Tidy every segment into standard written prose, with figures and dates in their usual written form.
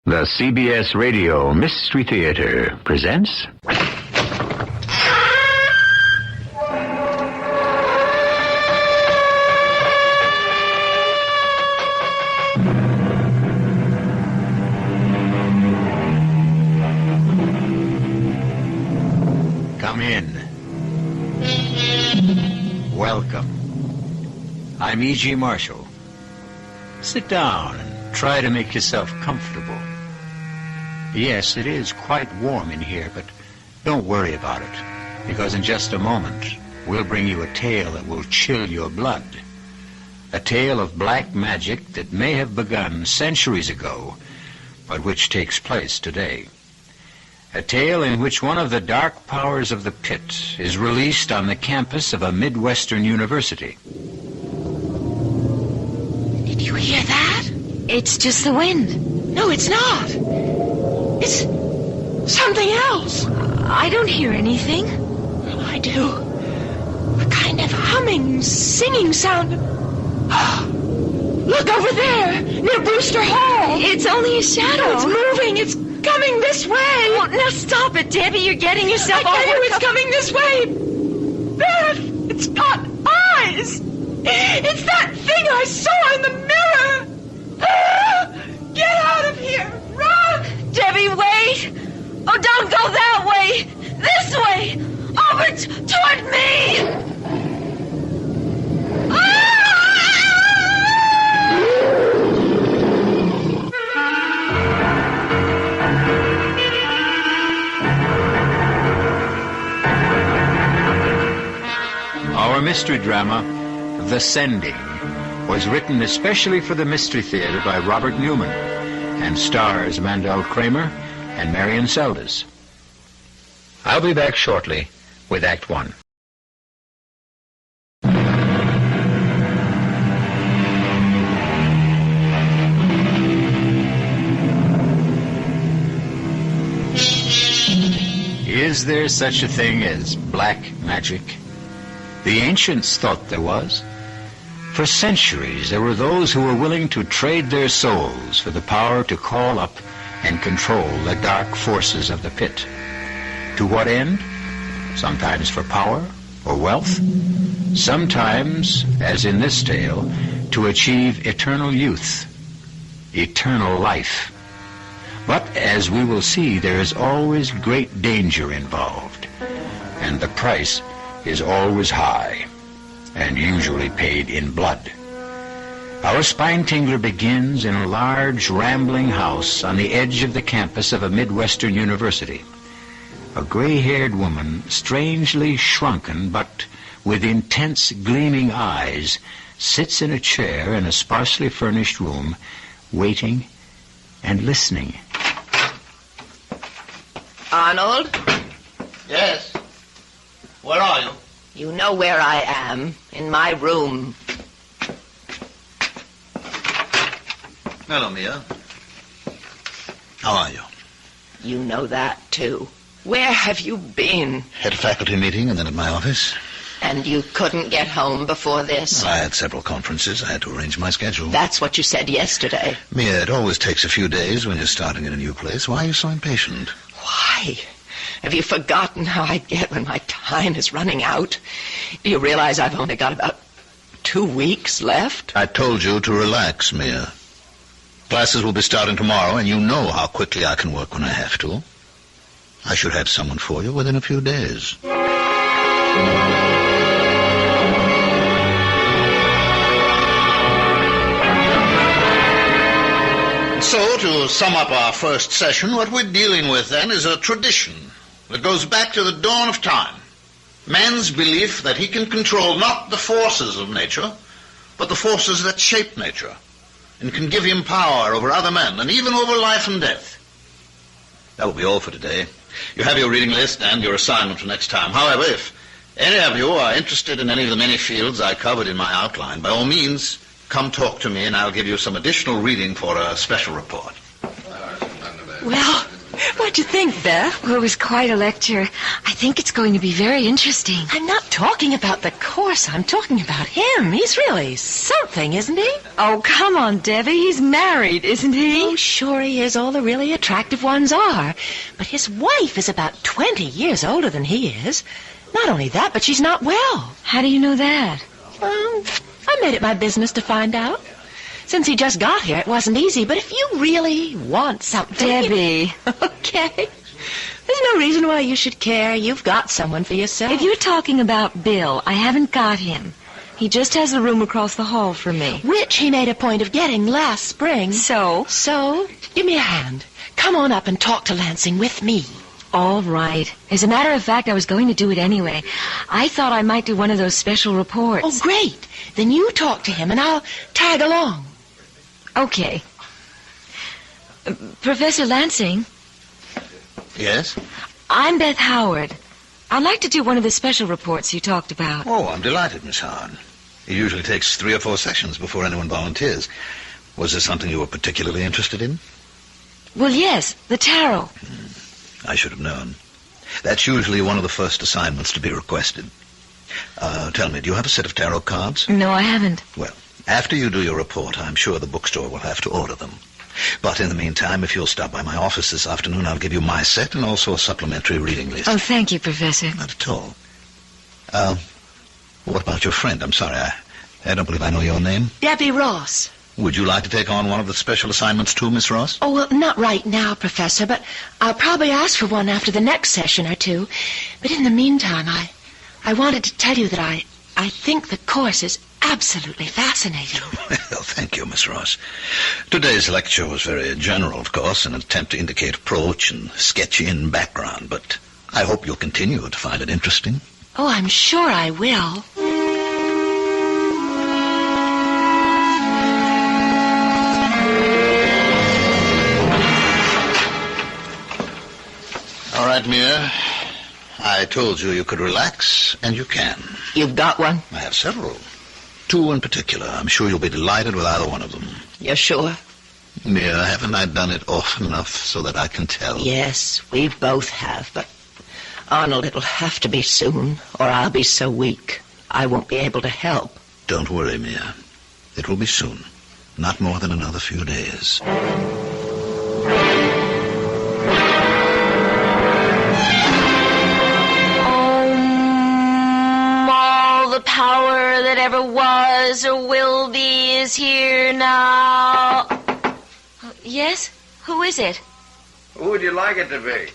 The CBS Radio Mystery Theater presents... Come in. Welcome. I'm E.G. Marshall. Sit down and try to make yourself comfortable. Yes, it is quite warm in here, but don't worry about it, because in just a moment, we'll bring you a tale that will chill your blood. A tale of black magic that may have begun centuries ago, but which takes place today. A tale in which one of the dark powers of the pit is released on the campus of a Midwestern university. Did you hear that? It's just the wind. No, it's not. It's something else. I don't hear anything. Well, I do. A kind of humming, singing sound. Look over there, near Brewster Hall. It's only a shadow. No, it's moving. It's coming this way. Oh, now stop it, Debbie. You're getting yourself all I tell you, worked it's up. coming this way. There, it's got eyes. It's that thing I saw in the mirror. Get out of here. Run. Debbie, wait. Oh, don't go that way. This way. Over toward me. Our mystery drama, The Sending, was written especially for the Mystery Theater by Robert Newman and stars Mandel, Kramer, and Marian, Seldes. I'll be back shortly with Act One. Is there such a thing as black magic? The ancients thought there was. For centuries, there were those who were willing to trade their souls for the power to call up and control the dark forces of the pit. To what end? Sometimes for power or wealth. Sometimes, as in this tale, to achieve eternal youth, eternal life. But, as we will see, there is always great danger involved, and the price is always high, and usually paid in blood. Our spine-tingler begins in a large, rambling house on the edge of the campus of a Midwestern university. A gray-haired woman, strangely shrunken, but with intense, gleaming eyes, sits in a chair in a sparsely furnished room, waiting and listening. Arnold? Yes? Where are you? You know where I am. In my room. Hello, Mia. How are you? You know that, too. Where have you been? Had a faculty meeting and then at my office. And you couldn't get home before this? I had several conferences. I had to arrange my schedule. That's what you said yesterday. Mia, it always takes a few days when you're starting in a new place. Why are you so impatient? Why? Have you forgotten how I get when my time is running out? Do you realize I've only got about 2 weeks left? I told you to relax, Mia. Classes will be starting tomorrow, and you know how quickly I can work when I have to. I should have someone for you within a few days. So, to sum up our first session, what we're dealing with then is a tradition that goes back to the dawn of time. Man's belief that he can control not the forces of nature, but the forces that shape nature, and can give him power over other men, and even over life and death. That will be all for today. You have your reading list and your assignment for next time. However, if any of you are interested in any of the many fields I covered in my outline, by all means, come talk to me, and I'll give you some additional reading for a special report. Well, What'd you think, Beth? Well, it was quite a lecture. I think it's going to be very interesting. I'm not talking about the course. I'm talking about him. He's really something, isn't he? Oh, come on, Debbie. He's married, isn't he? Oh, sure he is. All the really attractive ones are. But his wife is about 20 years older than he is. Not only that, but she's not well. How do you know that? Well, I made it my business to find out. Since he just got here, it wasn't easy. But if you really want something... Debbie. Okay. There's no reason why you should care. You've got someone for yourself. If you're talking about Bill, I haven't got him. He just has a room across the hall from me. Which he made a point of getting last spring. So, give me a hand. Come on up and talk to Lansing with me. all right. As a matter of fact, I was going to do it anyway. I thought I might do one of those special reports. Oh, great. Then you talk to him and I'll tag along. Okay. Professor Lansing? Yes? I'm Beth Howard. I'd like to do one of the special reports you talked about. Oh, I'm delighted, Miss Howard. It usually takes 3 or 4 sessions before anyone volunteers. Was there something you were particularly interested in? Well, yes, the tarot. I should have known. That's usually one of the first assignments to be requested. Tell me, do you have a set of tarot cards? No, I haven't. Well, after you do your report, I'm sure the bookstore will have to order them. But in the meantime, if you'll stop by my office this afternoon, I'll give you my set and also a supplementary reading list. Oh, thank you, Professor. Not at all. What about your friend? I'm sorry, I don't believe I know your name. Debbie Ross. Would you like to take on one of the special assignments too, Miss Ross? Oh, well, not right now, Professor, but I'll probably ask for one after the next session or two. But in the meantime, I wanted to tell you that I think the course is absolutely fascinating. Well, thank you, Miss Ross. Today's lecture was very general, of course, an attempt to indicate approach and sketch in background, but I hope you'll continue to find it interesting. Oh, I'm sure I will. All right, Mia. I told you could relax, and you can. You've got one? I have several. 2 in particular. I'm sure you'll be delighted with either one of them. You're sure? Mia, haven't I done it often enough so that I can tell? Yes, we both have, but Arnold, it'll have to be soon, or I'll be so weak I won't be able to help. Don't worry, Mia. It will be soon. Not more than another few days. All the power that ever was or will be is here now. Yes? Who is it? Who would you like it to be?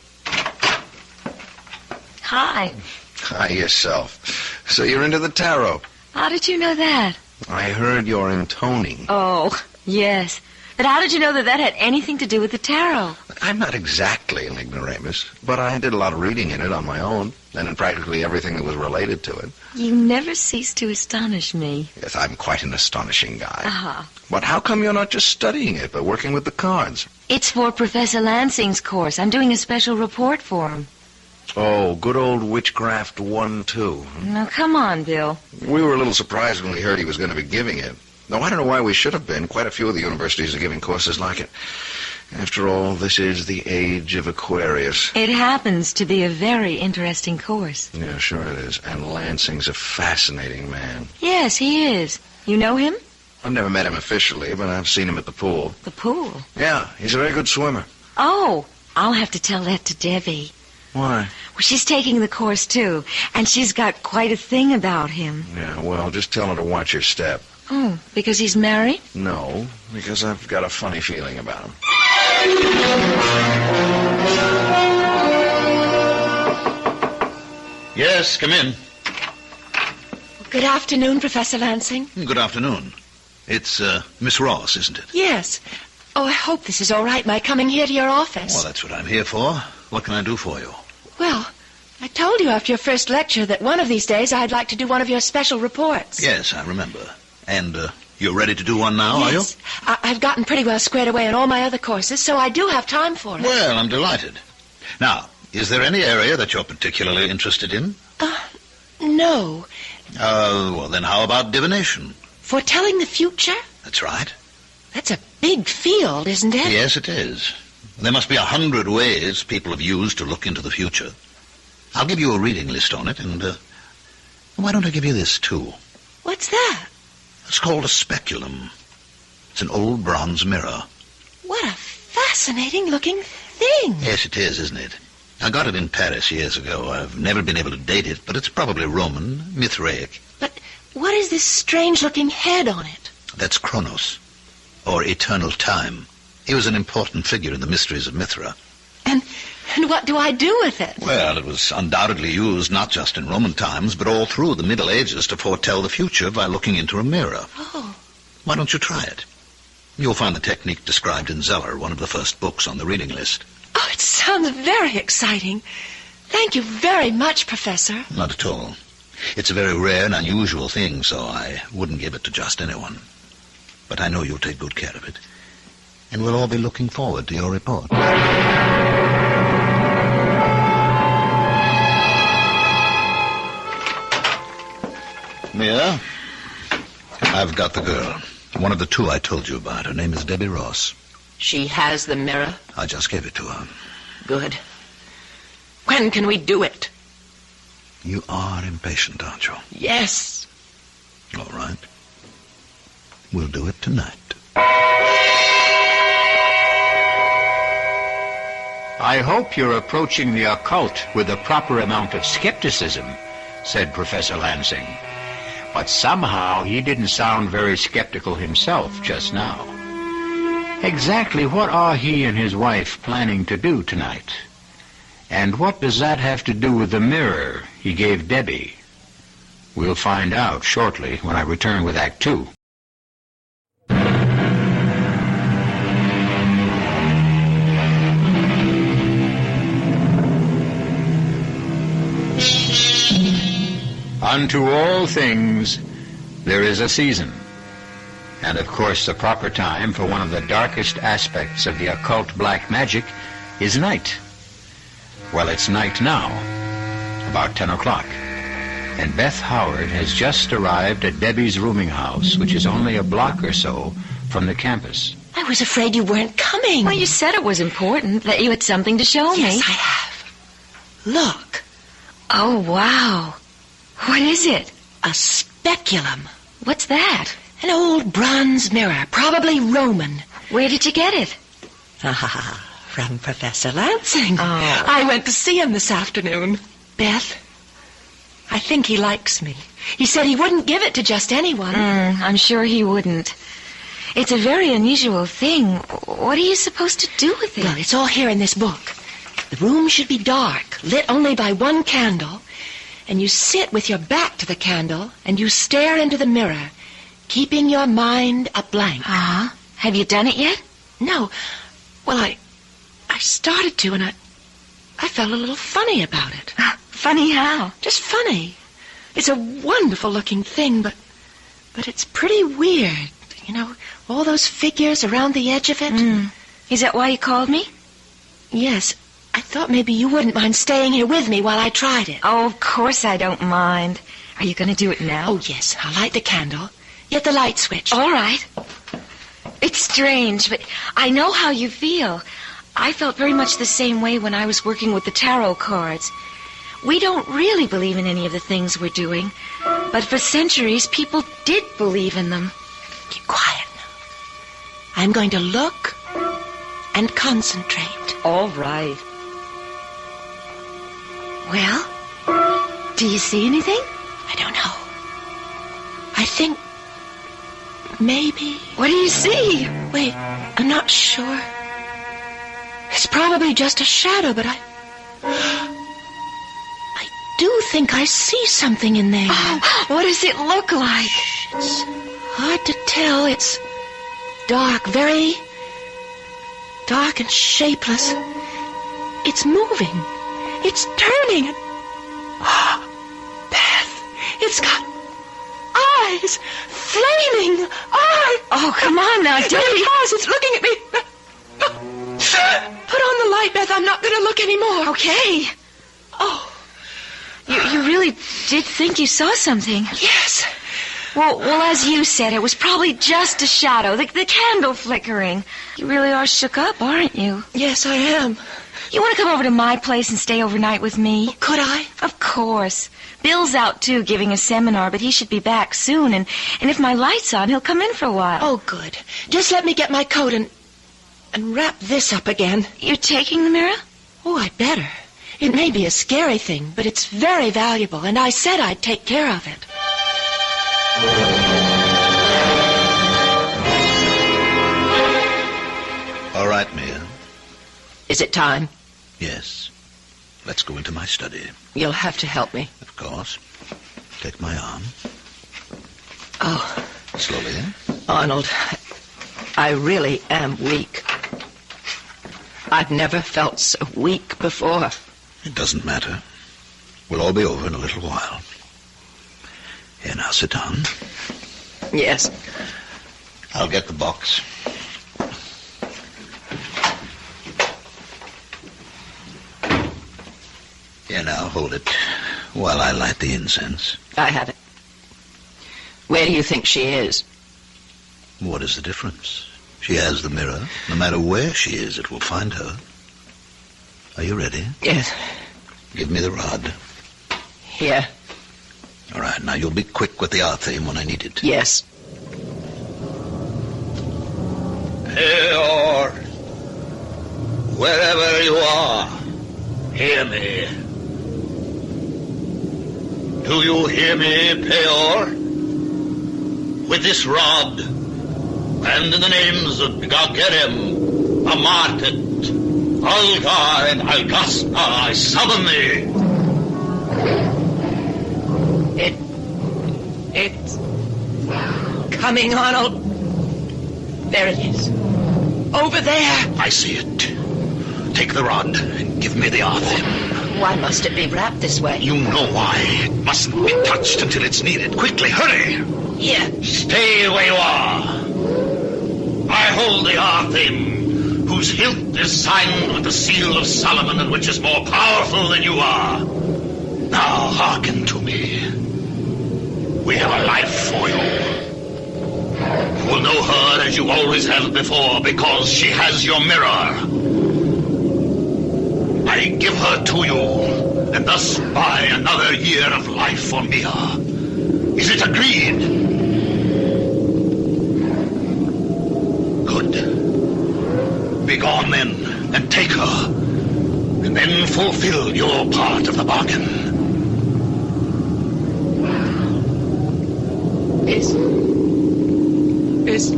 Hi. Hi, yourself. So you're into the tarot. How did you know that? I heard your intoning. Oh, yes. But how did you know that had anything to do with the tarot? I'm not exactly an ignoramus, but I did a lot of reading in it on my own, and in practically everything that was related to it. You never cease to astonish me. Yes, I'm quite an astonishing guy. Uh-huh. But how come you're not just studying it, but working with the cards? It's for Professor Lansing's course. I'm doing a special report for him. Oh, good old Witchcraft 1-2. Now, come on, Bill. We were a little surprised when we heard he was going to be giving it. Though I don't know why we should have been. Quite a few of the universities are giving courses like it. After all, this is the age of Aquarius. It happens to be a very interesting course. Yeah, sure it is. And Lansing's a fascinating man. Yes, he is. You know him? I've never met him officially, but I've seen him at the pool. The pool? Yeah, he's a very good swimmer. Oh, I'll have to tell that to Debbie. Why? Well, she's taking the course, too, and she's got quite a thing about him. Yeah, well, just tell her to watch her step. Oh, because he's married? No, because I've got a funny feeling about him. Yes, come in. Good afternoon, Professor Lansing. Good afternoon. It's, Miss Ross, isn't it? Yes. Oh, I hope this is all right, my coming here to your office. Well, that's what I'm here for. What can I do for you? Well, I told you after your first lecture that one of these days I'd like to do one of your special reports. Yes, I remember. And, you're ready to do one now, are you? Yes. I've gotten pretty well squared away in all my other courses, so I do have time for it. Well, I'm delighted. Now, is there any area that you're particularly interested in? No. Well, then how about divination? Foretelling the future? That's right. That's a big field, isn't it? Yes, it is. There must be 100 ways people have used to look into the future. I'll give you a reading list on it, and why don't I give you this, too? What's that? It's called a speculum. It's an old bronze mirror. What a fascinating-looking thing. Yes, it is, isn't it? I got it in Paris years ago. I've never been able to date it, but it's probably Roman, Mithraic. But what is this strange-looking head on it? That's Kronos, or eternal time. He was an important figure in the mysteries of Mithra. And what do I do with it? Well, it was undoubtedly used not just in Roman times, but all through the Middle Ages to foretell the future by looking into a mirror. Oh. Why don't you try it? You'll find the technique described in Zeller, one of the first books on the reading list. Oh, it sounds very exciting. Thank you very much, Professor. Not at all. It's a very rare and unusual thing, so I wouldn't give it to just anyone. But I know you'll take good care of it. And we'll all be looking forward to your report. Mia, I've got the girl. One of the two I told you about. Her name is Debbie Ross. She has the mirror? I just gave it to her. Good. When can we do it? You are impatient, aren't you? Yes. All right. We'll do it tonight. I hope you're approaching the occult with the proper amount of skepticism, said Professor Lansing. But somehow he didn't sound very skeptical himself just now. Exactly what are he and his wife planning to do tonight? And what does that have to do with the mirror he gave Debbie? We'll find out shortly when I return with Act 2. Unto all things there is a season, and of course the proper time for one of the darkest aspects of the occult black magic is night. Well, it's night now, about 10 o'clock, and Beth Howard has just arrived at Debbie's rooming house, which is only a block or so from the campus. I was afraid you weren't coming. Well, you said it was important, that you had something to show me. Yes, I have. Look. Oh, wow. What is it? A speculum. What's that? An old bronze mirror, probably Roman. Where did you get it? From Professor Lansing. Oh. I went to see him this afternoon. Beth, I think he likes me. He said he wouldn't give it to just anyone. I'm sure he wouldn't. It's a very unusual thing. What are you supposed to do with it? Well, it's all here in this book. The room should be dark, lit only by one candle, and you sit with your back to the candle, and you stare into the mirror, keeping your mind a blank. Have you done it yet? No. Well, I started to, and I felt a little funny about it. Funny how? Just funny. It's a wonderful-looking thing, but it's pretty weird. You know, all those figures around the edge of it. Is that why you called me? Yes. I thought maybe you wouldn't mind staying here with me while I tried it. Oh, of course I don't mind. Are you going to do it now? Oh, yes. I'll light the candle. Get the light switch. All right. It's strange, but I know how you feel. I felt very much the same way when I was working with the tarot cards. We don't really believe in any of the things we're doing, but for centuries people did believe in them. Keep quiet now. I'm going to look and concentrate. All right. Well, do you see anything? I don't know. I think maybe... What do you see? Wait, I'm not sure. It's probably just a shadow, but I do think I see something in there. Oh, what does it look like? It's hard to tell. It's dark, very dark and shapeless. It's moving. It's turning. Beth, it's got eyes. Flaming eyes. Oh, come on now, Debbie. It's looking at me. Put on the light, Beth. I'm not going to look anymore. Okay. Oh. You really did think you saw something. Yes. Well, as you said, it was probably just a shadow, the candle flickering. You really are shook up, aren't you? Yes, I am. You want to come over to my place and stay overnight with me? Oh, could I? Of course. Bill's out, too, giving a seminar, but he should be back soon, and if my light's on, he'll come in for a while. Oh, good. Just let me get my coat and wrap this up again. You're taking the mirror? Oh, I'd better. It may be a scary thing, but it's very valuable, and I said I'd take care of it. All right, Mia. Is it time? Yes. Let's go into my study. You'll have to help me. Of course. Take my arm. Oh. Slowly. Arnold, I really am weak. I've never felt so weak before. It doesn't matter. We'll all be over in a little while. Here, now, sit down. Yes. I'll get the box. Here, now, hold it while I light the incense. I have it. Where do you think she is? What is the difference? She has the mirror. No matter where she is, it will find her. Are you ready? Yes. Give me the rod. Here. All right, now you'll be quick with the R theme when I need it. Yes. Peor, wherever you are, hear me. Do you hear me, Peor? With this rod, and in the names of Gagerim, Amartet, Algar, and Algaspa, I summon thee. It's coming, Arnold. There it is. Over there. I see it. Take the rod and give me the Arthim. Why must it be wrapped this way? You know why. It mustn't be touched until it's needed. Quickly, hurry. Here. Stay where you are. I hold the Arthim, whose hilt is signed with the seal of Solomon and which is more powerful than you are. Now hearken to me. We have a life for you. You will know her as you always have before because she has your mirror. I give her to you and thus buy another year of life for Mia. Is it agreed? Good. Begone then and take her, and then fulfill your part of the bargain. Is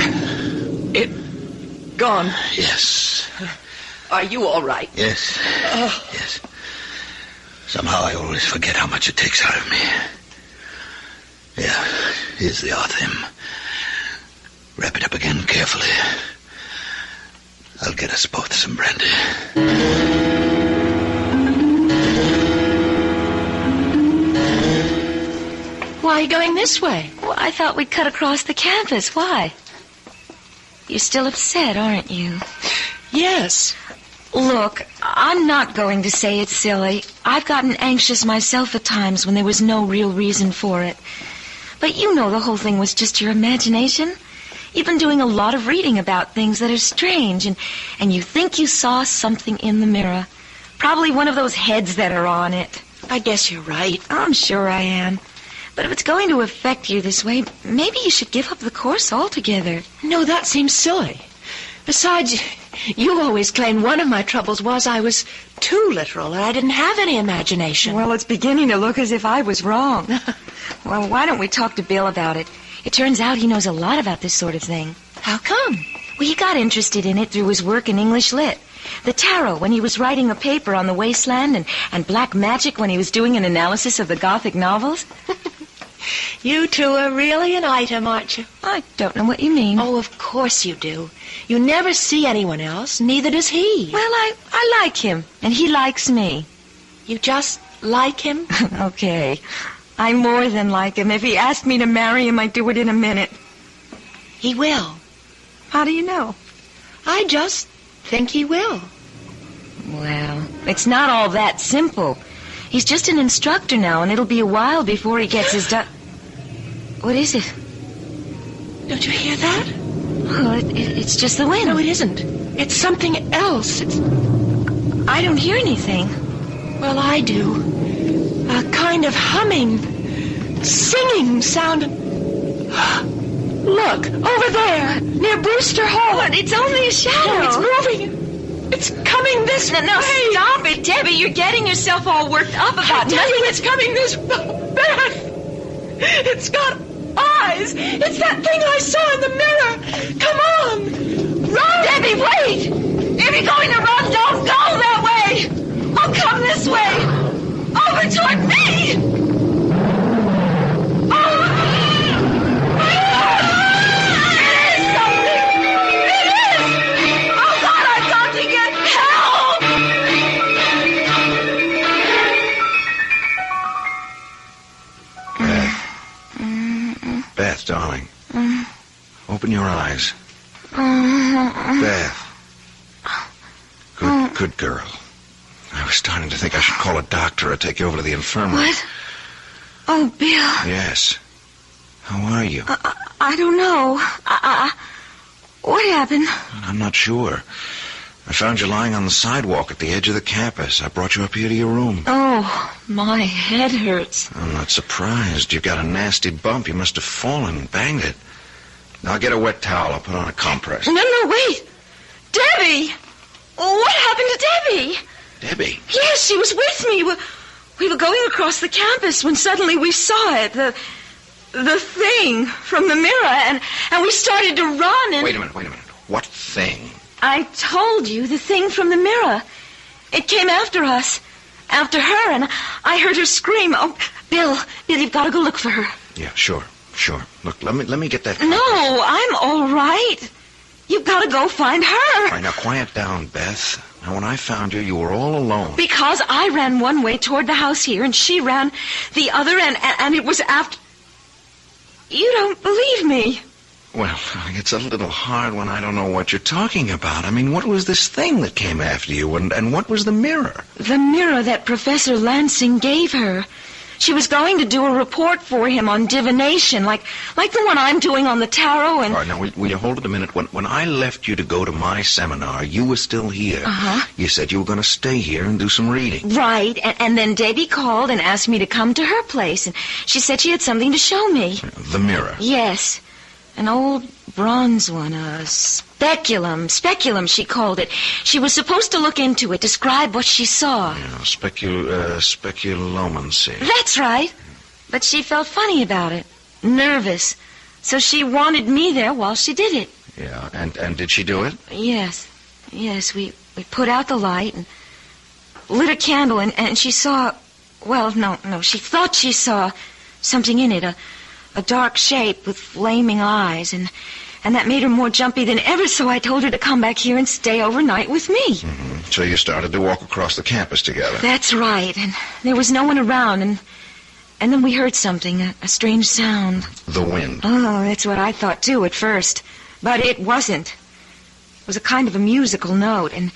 it gone? Yes. Are you all right? Yes. Yes. Somehow I always forget how much it takes out of me. Yeah, here's the Arthim. Wrap it up again carefully. I'll get us both some brandy. Why are you going this way? Well, I thought we'd cut across the campus. Why? You're still upset, aren't you? Yes. Look, I'm not going to say it's silly. I've gotten anxious myself at times when there was no real reason for it. But you know the whole thing was just your imagination. You've been doing a lot of reading about things that are strange, and you think you saw something in the mirror. Probably one of those heads that are on it. I guess you're right. I'm sure I am. But if it's going to affect you this way, maybe you should give up the course altogether. No, that seems silly. Besides, you always claimed one of my troubles was I was too literal and I didn't have any imagination. Well, it's beginning to look as if I was wrong. Well, why don't we talk to Bill about it? It turns out he knows a lot about this sort of thing. How come? Well, he got interested in it through his work in English Lit. The tarot when he was writing a paper on the wasteland, and black magic when he was doing an analysis of the Gothic novels. You two are really an item, aren't you? I don't know what you mean. Oh, of course you do. You never see anyone else, neither does he. Well, I like him, and he likes me. You just like him? Okay. I more than like him. If he asked me to marry him, I'd do it in a minute. He will. How do you know? I just think he will. Well, it's not all that simple. He's just an instructor now, and it'll be a while before he gets his What is it? Don't you hear that? Oh, it's just the wind. No, it isn't. It's something else. I don't hear anything. Well, I do. A kind of humming, singing sound. Look, over there, near Brewster Hall. What? It's only a shadow. No, it's moving. It's coming this way. No, stop it, Debbie. You're getting yourself all worked up about I tell nothing. you, it's coming this way. Beth! It's got eyes. It's that thing I saw in the mirror. Come on. Run! Debbie, wait! If you're going to run, don't go that way! I'll come this way! Over toward me! Beth, darling. Open your eyes. Beth. Good girl. I was starting to think I should call a doctor or take you over to the infirmary. What? Oh, Bill. Yes. How are you? I don't know. What happened? I'm not sure. I found you lying on the sidewalk at the edge of the campus. I brought you up here to your room. Oh, my head hurts. I'm not surprised. You got a nasty bump. You must have fallen and banged it. Now get a wet towel. I'll put on a compress. No, wait. Debbie! What happened to Debbie? Debbie? Yes, she was with me. We were going across the campus when suddenly we saw it. The thing from the mirror, and we started to run and... Wait a minute. What thing? I told you, the thing from the mirror. It came after us. After her, and I heard her scream. Oh, Bill, you've got to go look for her. Yeah, sure. Look, let me get that... No, I'm all right. You've got to go find her. All right, now quiet down, Beth. Now, when I found you, you were all alone. Because I ran one way toward the house here, and she ran the other, and it was after... You don't believe me. Well, it's a little hard when I don't know what you're talking about. I mean, what was this thing that came after you, and what was the mirror? The mirror that Professor Lansing gave her. She was going to do a report for him on divination, like the one I'm doing on the tarot, and... All right, now, will you hold it a minute? When I left you to go to my seminar, you were still here. Uh-huh. You said you were going to stay here and do some reading. Right, and then Debbie called and asked me to come to her place, and she said she had something to show me. The mirror? Yes. An old bronze one, a speculum, she called it. She was supposed to look into it, describe what she saw. Yeah, speculomancy. That's right. But she felt funny about it, nervous. So she wanted me there while she did it. Yeah, and did she do it? Yes, we put out the light and lit a candle, and she saw... Well, no, she thought she saw something in it, a dark shape with flaming eyes, and that made her more jumpy than ever, so I told her to come back here and stay overnight with me. Mm-hmm. So you started to walk across the campus together. That's right, and there was no one around, and then we heard something, a strange sound. The wind. Oh, that's what I thought, too, at first. But it wasn't. It was a kind of a musical note, and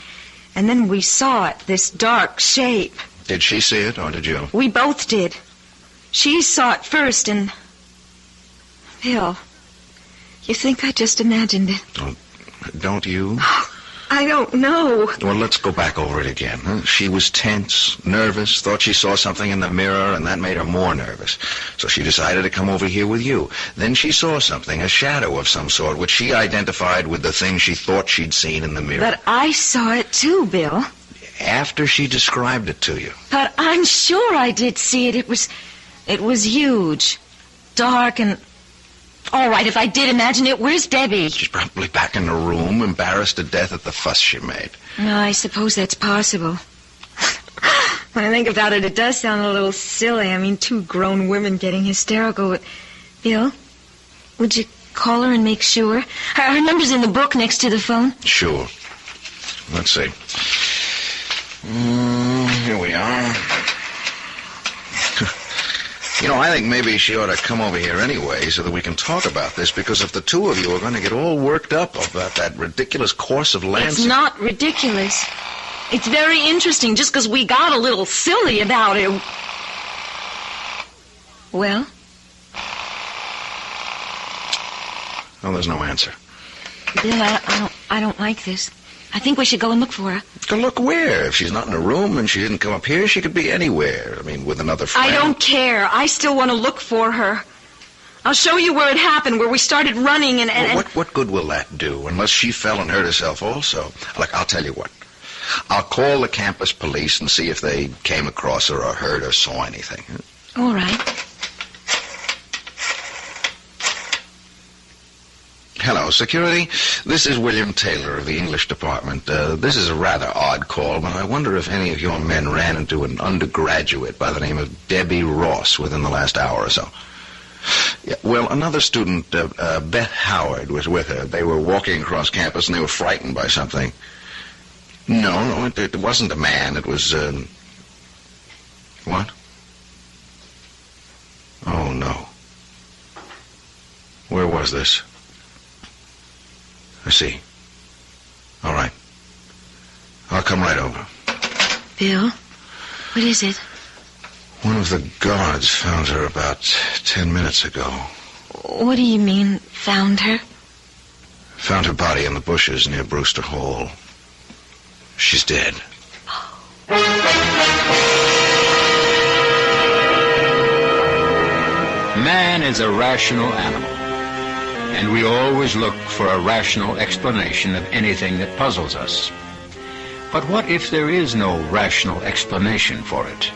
then we saw it, this dark shape. Did she see it, or did you? We both did. She saw it first, and... Bill, you think I just imagined it? Don't you? I don't know. Well, let's go back over it again. Huh? She was tense, nervous, thought she saw something in the mirror, and that made her more nervous. So she decided to come over here with you. Then she saw something, a shadow of some sort, which she identified with the thing she thought she'd seen in the mirror. But I saw it too, Bill. After she described it to you. But I'm sure I did see it. It was huge, dark, and... All right, if I did imagine it, where's Debbie? She's probably back in the room, embarrassed to death at the fuss she made. No, I suppose that's possible. When I think about it, it does sound a little silly. I mean, two grown women getting hysterical. But Bill, would you call her and make sure? Her number's in the book next to the phone. Sure. Let's see. Here we are. You know, I think maybe she ought to come over here anyway so that we can talk about this, because if the two of you are going to get all worked up about that ridiculous course of Lansing... It's not ridiculous. It's very interesting just because we got a little silly about it. Well? Well, there's no answer. Bill, I don't like this. I think we should go and look for her. To look where? If she's not in a room and she didn't come up here, she could be anywhere. I mean, with another friend. I don't care. I still want to look for her. I'll show you where it happened, where we started running and... Well, what good will that do, unless she fell and hurt herself also? Look, I'll tell you what. I'll call the campus police and see if they came across her or heard or saw anything. All right. Hello, security. This is William Taylor of the English department. This is a rather odd call, but I wonder if any of your men ran into an undergraduate by the name of Debbie Ross within the last hour or so. Yeah, well, another student, Beth Howard, was with her. They were walking across campus, and they were frightened by something. No, it wasn't a man. It was, what? Oh, no. Where was this? I see. All right. I'll come right over. Bill, what is it? One of the guards found her about 10 minutes ago. What do you mean, found her? Found her body in the bushes near Brewster Hall. She's dead. Man is a rational animal, and we always look for a rational explanation of anything that puzzles us. But what if there is no rational explanation for it?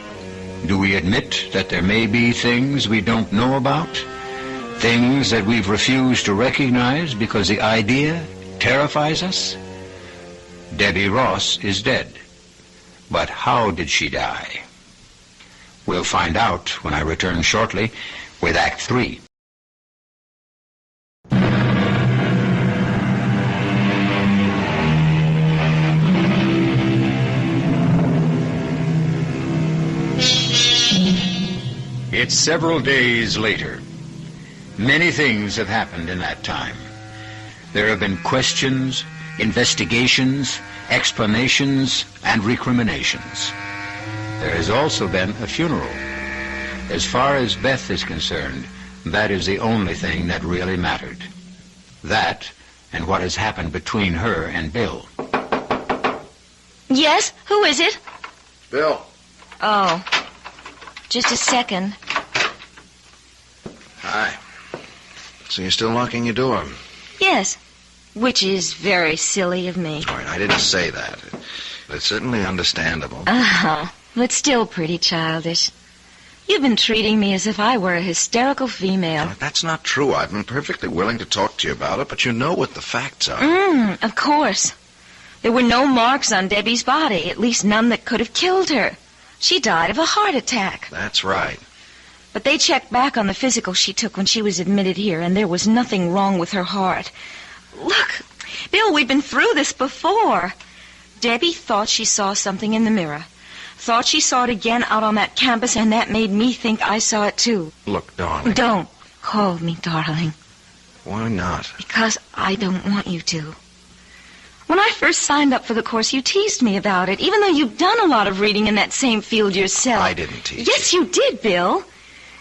Do we admit that there may be things we don't know about? Things that we've refused to recognize because the idea terrifies us? Debbie Ross is dead. But how did she die? We'll find out when I return shortly with Act 3. It's several days later. Many things have happened in that time. There have been questions, investigations, explanations, and recriminations. There has also been a funeral. As far as Beth is concerned, that is the only thing that really mattered. That and what has happened between her and Bill. Yes? Who is it? Bill. Oh, just a second. Hi. So you're still locking your door? Yes, which is very silly of me. All right, I didn't say that. But it's certainly understandable. Uh-huh, but still pretty childish. You've been treating me as if I were a hysterical female. That's not true. I've been perfectly willing to talk to you about it, but you know what the facts are. Of course. There were no marks on Debbie's body, at least none that could have killed her. She died of a heart attack. That's right. But they checked back on the physical she took when she was admitted here, and there was nothing wrong with her heart. Look, Bill, we've been through this before. Debbie thought she saw something in the mirror. Thought she saw it again out on that campus, and that made me think I saw it too. Look, darling. Don't call me darling. Why not? Because I don't want you to. When I first signed up for the course, you teased me about it, even though you've done a lot of reading in that same field yourself. I didn't tease Yes, you did, Bill.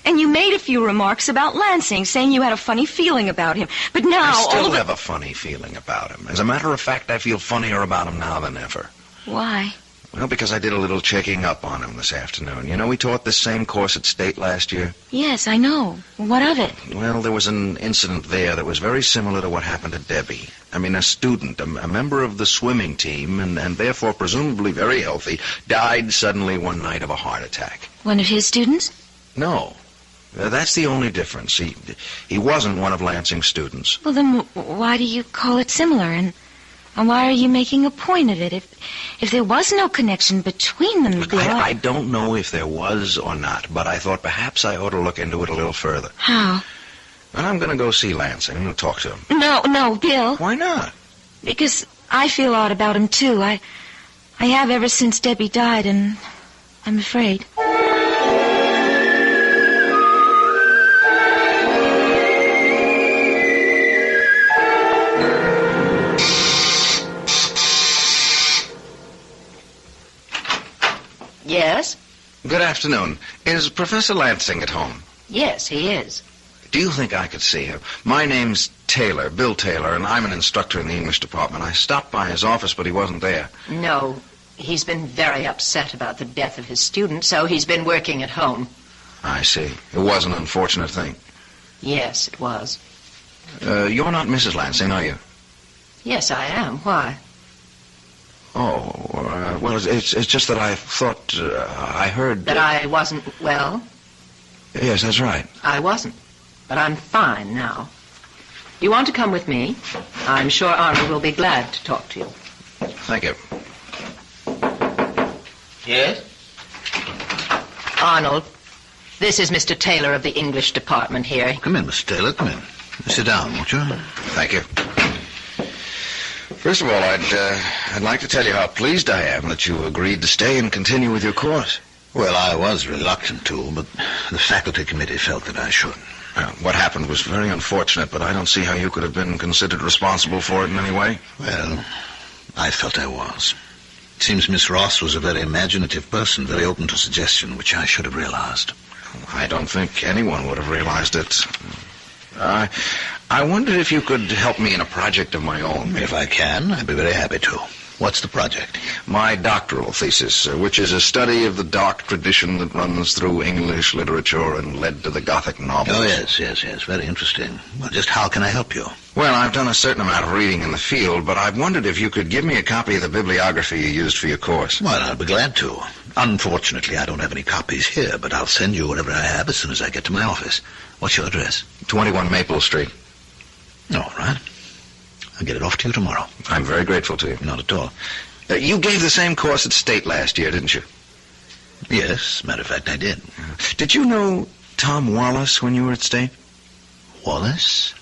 And you made a few remarks about Lansing, saying you had a funny feeling about him. But now... I still have a funny feeling about him. As a matter of fact, I feel funnier about him now than ever. Why? Well, because I did a little checking up on him this afternoon. You know, we taught this same course at State last year. Yes, I know. What of it? Well, there was an incident there that was very similar to what happened to Debbie. I mean, a student, a member of the swimming team, and therefore presumably very healthy, died suddenly one night of a heart attack. One of his students? No. That's the only difference. He wasn't one of Lansing's students. Well, then why do you call it similar? And why are you making a point of it? If there was no connection between them, Look, I don't know if there was or not, but I thought perhaps I ought to look into it a little further. How? And I'm going to go see Lansing and talk to him. No, Bill. Why not? Because I feel odd about him, too. I have ever since Debbie died, and I'm afraid. Yes? Good afternoon. Is Professor Lansing at home? Yes, he is. Do you think I could see her? My name's Taylor, Bill Taylor, and I'm an instructor in the English department. I stopped by his office, but he wasn't there. No, he's been very upset about the death of his student, so he's been working at home. I see. It was an unfortunate thing. Yes, it was. You're not Mrs. Lansing, are you? Yes, I am. Why? Oh, well, it's just that I thought, I heard... That I wasn't well? Yes, that's right. I wasn't, but I'm fine now. You want to come with me? I'm sure Arnold will be glad to talk to you. Thank you. Yes? Arnold, this is Mr. Taylor of the English department here. Come in, Mr. Taylor, come in. Sit down, won't you? Thank you. First of all, I'd like to tell you how pleased I am that you agreed to stay and continue with your course. Well, I was reluctant to, but the faculty committee felt that I should. What happened was very unfortunate, but I don't see how you could have been considered responsible for it in any way. Well, I felt I was. It seems Miss Ross was a very imaginative person, very open to suggestion, which I should have realized. I don't think anyone would have realized it. I wondered if you could help me in a project of my own. If I can, I'd be very happy to. What's the project? My doctoral thesis, which is a study of the dark tradition that runs through English literature and led to the Gothic novels. Oh, yes. Very interesting. Well, just how can I help you? Well, I've done a certain amount of reading in the field, but I've wondered if you could give me a copy of the bibliography you used for your course. Well, I'll be glad to. Unfortunately, I don't have any copies here, but I'll send you whatever I have as soon as I get to my office. What's your address? 21 Maple Street. All right. I'll get it off to you tomorrow. I'm very grateful to you. Not at all. You gave the same course at State last year, didn't you? Yes, matter of fact, I did. Did you know Tom Wallace when you were at State? Wallace?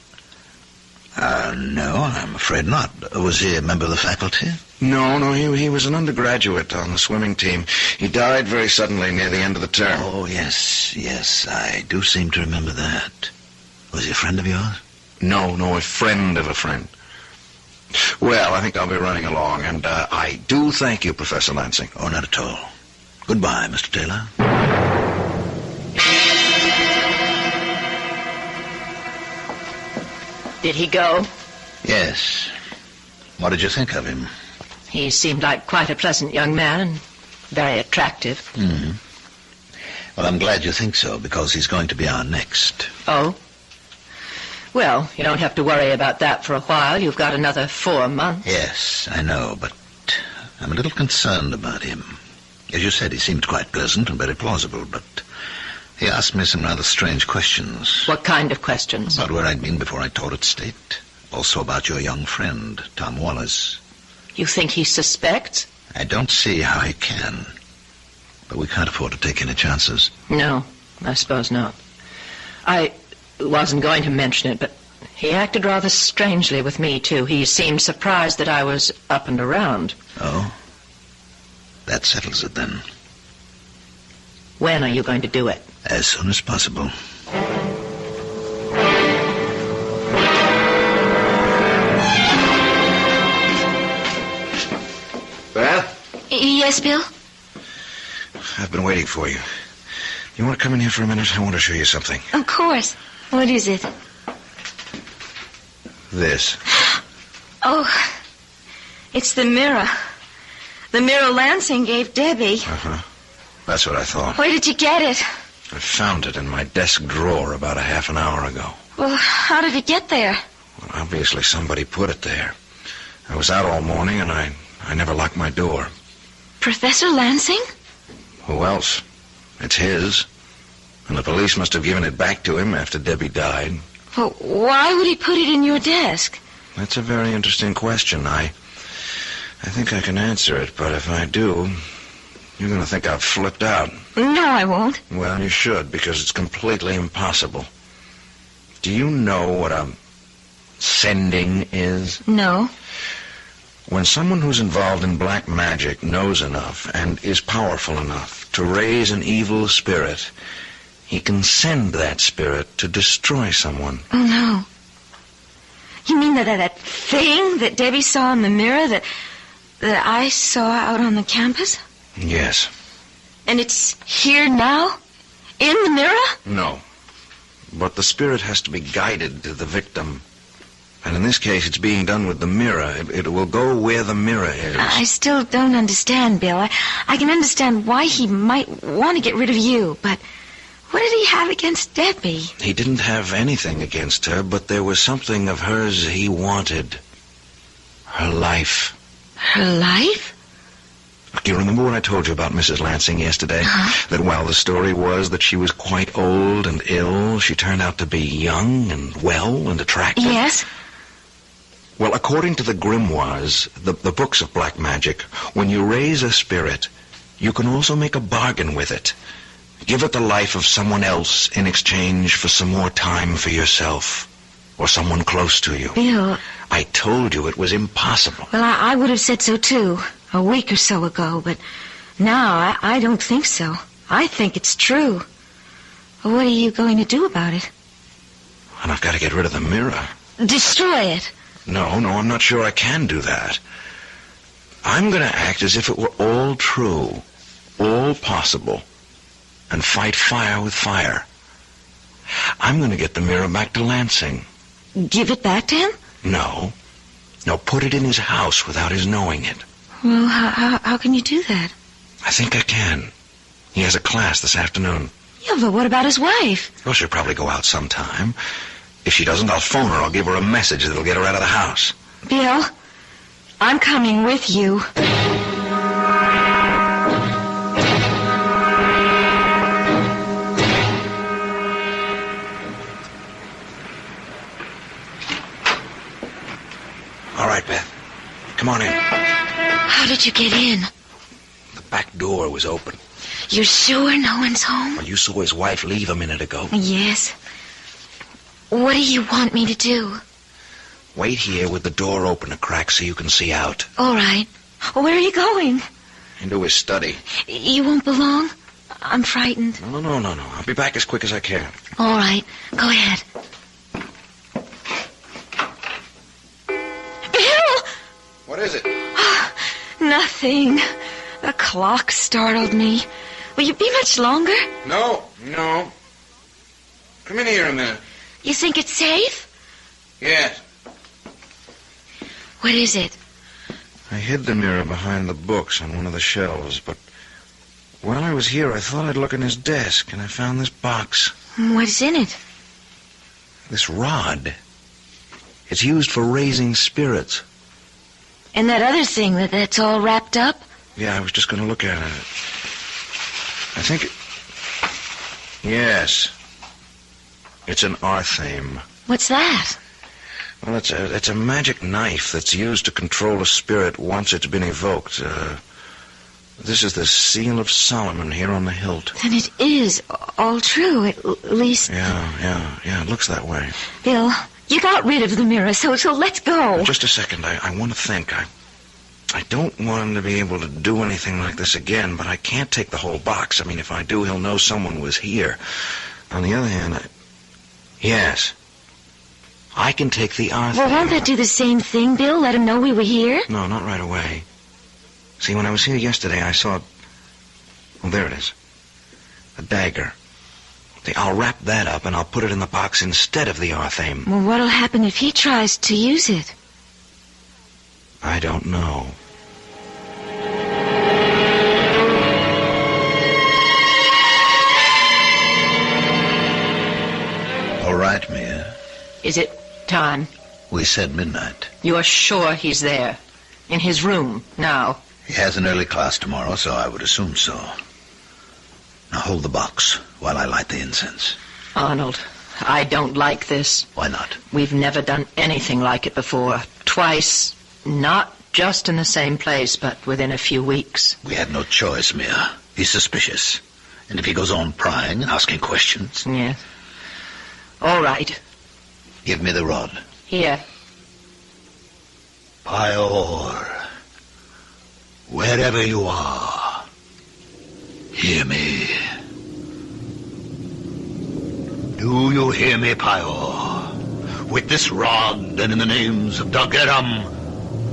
No, I'm afraid not. Was he a member of the faculty? No, he was an undergraduate on the swimming team. He died very suddenly near the end of the term. Oh, yes, I do seem to remember that. Was he a friend of yours? No, a friend of a friend. Well, I think I'll be running along, and I do thank you, Professor Lansing. Oh, not at all. Goodbye, Mr. Taylor. Did he go? Yes. What did you think of him? He seemed like quite a pleasant young man and very attractive. Mm-hmm. Well, I'm glad you think so, because he's going to be our next. Oh? Well, you don't have to worry about that for a while. You've got another 4 months. Yes, I know, but I'm a little concerned about him. As you said, he seemed quite pleasant and very plausible, but he asked me some rather strange questions. What kind of questions? About where I'd been before I taught at State. Also about your young friend, Tom Wallace. You think he suspects? I don't see how he can. But we can't afford to take any chances. No, I suppose not. I wasn't going to mention it, but he acted rather strangely with me, too. He seemed surprised that I was up and around. Oh? That settles it, then. When are you going to do it? As soon as possible. Beth? Yes, Bill? I've been waiting for you. You want to come in here for a minute? I want to show you something. Of course. What is it? This. Oh, it's the mirror. The mirror Lansing gave Debbie. Uh-huh. That's what I thought. Where did you get it? I found it in my desk drawer about a half an hour ago. Well, how did it get there? Well, obviously somebody put it there. I was out all morning, and I never locked my door. Professor Lansing? Who else? It's his. And the police must have given it back to him after Debbie died. Well, why would he put it in your desk? That's a very interesting question. I think I can answer it, but if I do, you're going to think I've flipped out. No, I won't. Well, you should, because it's completely impossible. Do you know what a sending is? No. When someone who's involved in black magic knows enough and is powerful enough to raise an evil spirit, he can send that spirit to destroy someone. Oh, no. You mean that thing that Debbie saw in the mirror that I saw out on the campus? Yes. And it's here now? In the mirror? No. But the spirit has to be guided to the victim. And in this case, it's being done with the mirror. It will go where the mirror is. I still don't understand, Bill. I can understand why he might want to get rid of you, but what did he have against Debbie? He didn't have anything against her, but there was something of hers he wanted. Her life. Her life? You remember what I told you about Mrs. Lansing yesterday? Uh-huh. That while the story was that she was quite old and ill, she turned out to be young and well and attractive? Yes. Well, according to the grimoires, the books of black magic, when you raise a spirit, you can also make a bargain with it. Give it the life of someone else in exchange for some more time for yourself or someone close to you. Bill. I told you it was impossible. Well, I would have said so, too, a week or so ago, but now I don't think so. I think it's true. Well, what are you going to do about it? And I've got to get rid of the mirror. Destroy it. No, I'm not sure I can do that. I'm going to act as if it were all true, all possible, and fight fire with fire. I'm going to get the mirror back to Lansing. Give it back to him? No, put it in his house without his knowing it. Well, how can you do that? I think I can. He has a class this afternoon. Yeah, but what about his wife? Well, she'll probably go out sometime. If she doesn't, I'll phone her. I'll give her a message that'll get her out of the house. Bill, I'm coming with you. All right, Beth. Come on in. How did you get in? The back door was open. You're sure no one's home? Well, you saw his wife leave a minute ago. Yes. What do you want me to do? Wait here with the door open a crack so you can see out. All right. Where are you going? Into his study. You won't be long? I'm frightened. No. I'll be back as quick as I can. All right. Go ahead. Bill! What is it? Nothing. The clock startled me. Will you be much longer? No. Come in here a minute. You think it's safe? Yes. What is it? I hid the mirror behind the books on one of the shelves, but while I was here, I thought I'd look in his desk, and I found this box. What's in it? This rod. It's used for raising spirits. And that other thing that's all wrapped up? Yeah, I was just going to look at it. I think Yes. It's an arthame. What's that? Well, it's a magic knife that's used to control a spirit once it's been evoked. This is the seal of Solomon here on the hilt. Then it is all true, at least... Yeah, it looks that way. Bill, you got rid of the mirror, so let's go. Just a second, I want to think. I don't want him to be able to do anything like this again, but I can't take the whole box. I mean, if I do, he'll know someone was here. On the other hand, yes, I can take the arthame. Well, won't that do the same thing, Bill? Let him know we were here? No, not right away. See, when I was here yesterday, I saw... Well, there it is. A dagger. See, I'll wrap that up, and I'll put it in the box instead of the arthame. Well, what'll happen if he tries to use it? I don't know. All right, Mia. Is it time? We said midnight. You're sure he's there? In his room, now? He has an early class tomorrow, so I would assume so. Now hold the box while I light the incense. Arnold, I don't like this. Why not? We've never done anything like it before. Twice, not just in the same place, but within a few weeks. We had no choice, Mia. He's suspicious. And if he goes on prying and asking questions... Yes. All right. Give me the rod. Here. Pior, wherever you are, hear me. Do you hear me, Pior? With this rod and in the names of Dageram,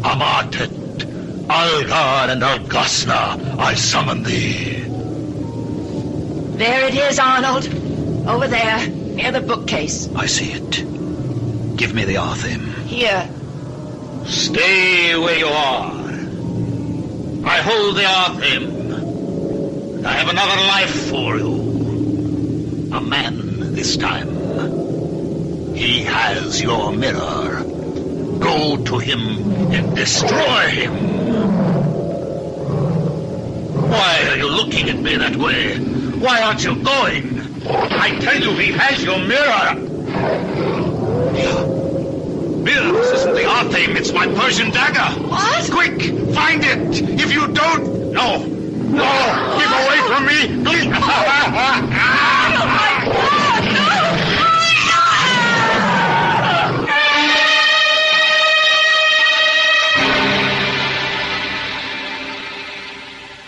Amatet, Algar, and Algasna, I summon thee. There it is, Arnold. Over there, near the bookcase. I see it. Give me the arthame. Here. Stay where you are. I hold the Arthim. I have another life for you. A man this time. He has your mirror. Go to him and destroy him. Why are you looking at me that way? Why aren't you going? I tell you, he has your mirror. Bill, this isn't the Arthim. It's my Persian dagger. What? Quick, find it. If you don't... No. Keep away from me, please.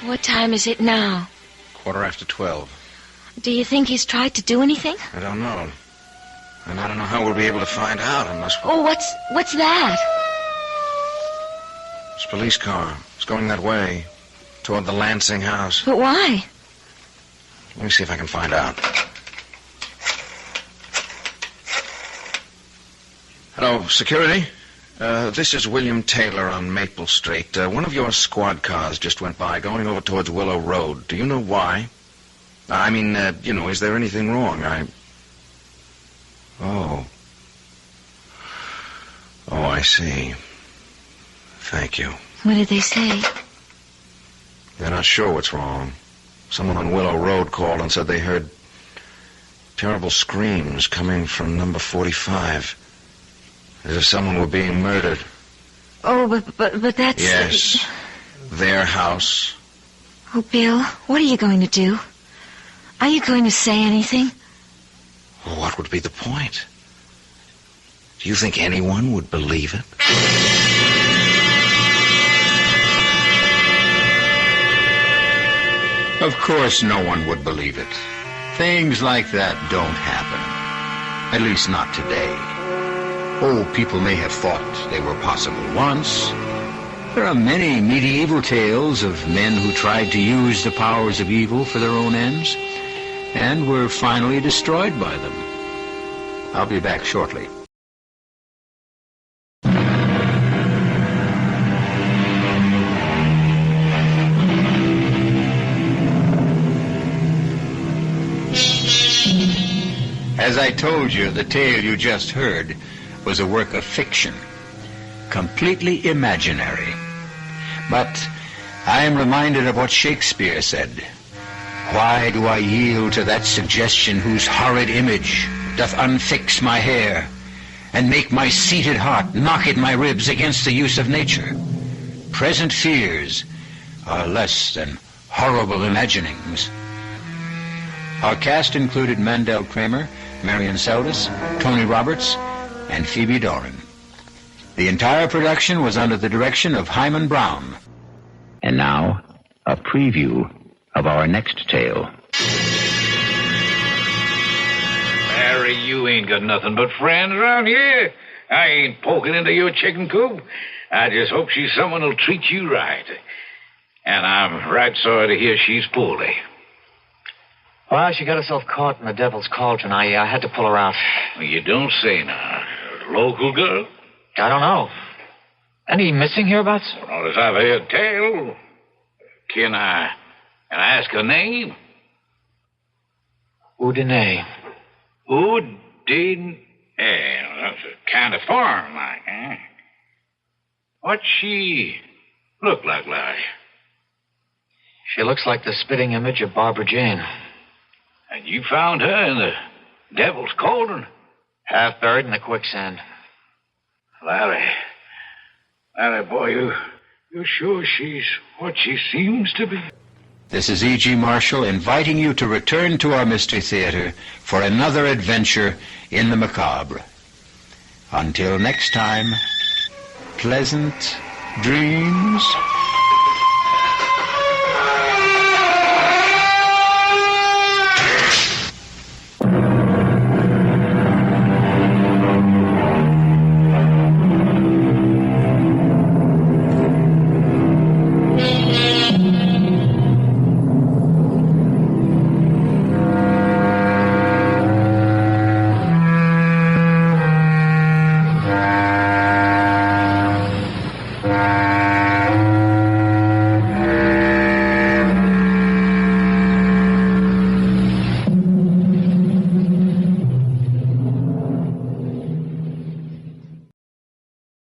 What time is it now? 12:15. Do you think he's tried to do anything? I don't know. And I don't know how we'll be able to find out unless... Oh, what's that? It's a police car. It's going that way, toward the Lansing house. But why? Let me see if I can find out. Hello, security? This is William Taylor on Maple Street. One of your squad cars just went by, going over towards Willow Road. Do you know why? Is there anything wrong? Oh, I see. Thank you. What did they say? They're not sure what's wrong. Someone on Willow Road called and said they heard terrible screams coming from number 45. As if someone were being murdered. Oh, but that's... Yes. Their house. Oh, Bill, what are you going to do? Are you going to say anything? Well, what would be the point? Do you think anyone would believe it? Of course no one would believe it. Things like that don't happen. At least not today. Oh, people may have thought they were possible once. There are many medieval tales of men who tried to use the powers of evil for their own ends and were finally destroyed by them. I'll be back shortly. As I told you, the tale you just heard was a work of fiction, completely imaginary. But I am reminded of what Shakespeare said. Why do I yield to that suggestion whose horrid image doth unfix my hair, and make my seated heart knock at my ribs against the use of nature? Present fears are less than horrible imaginings. Our cast included Mandel, Kramer, Marian, Seldes, Tony Roberts, and Phoebe Dorin. The entire production was under the direction of Himan Brown. And now, a preview of our next tale. Harry, you ain't got nothing but friends around here. I ain't poking into your chicken coop. I just hope she's someone who'll treat you right. And I'm right sorry to hear she's poorly. Well, she got herself caught in the devil's cauldron. I had to pull her out. Well, you don't say now. Local girl? I don't know. Any missing hereabouts? Not as I've heard tell. Can I ask her name? Udine. Udine. That's a kind of foreign like, eh? What's she look like, Larry? She looks like the spitting image of Barbara Jane. And you found her in the devil's cauldron? Half buried in the quicksand. Larry, boy, you sure she's what she seems to be? This is E.G. Marshall inviting you to return to our Mystery Theater for another adventure in the macabre. Until next time, pleasant dreams.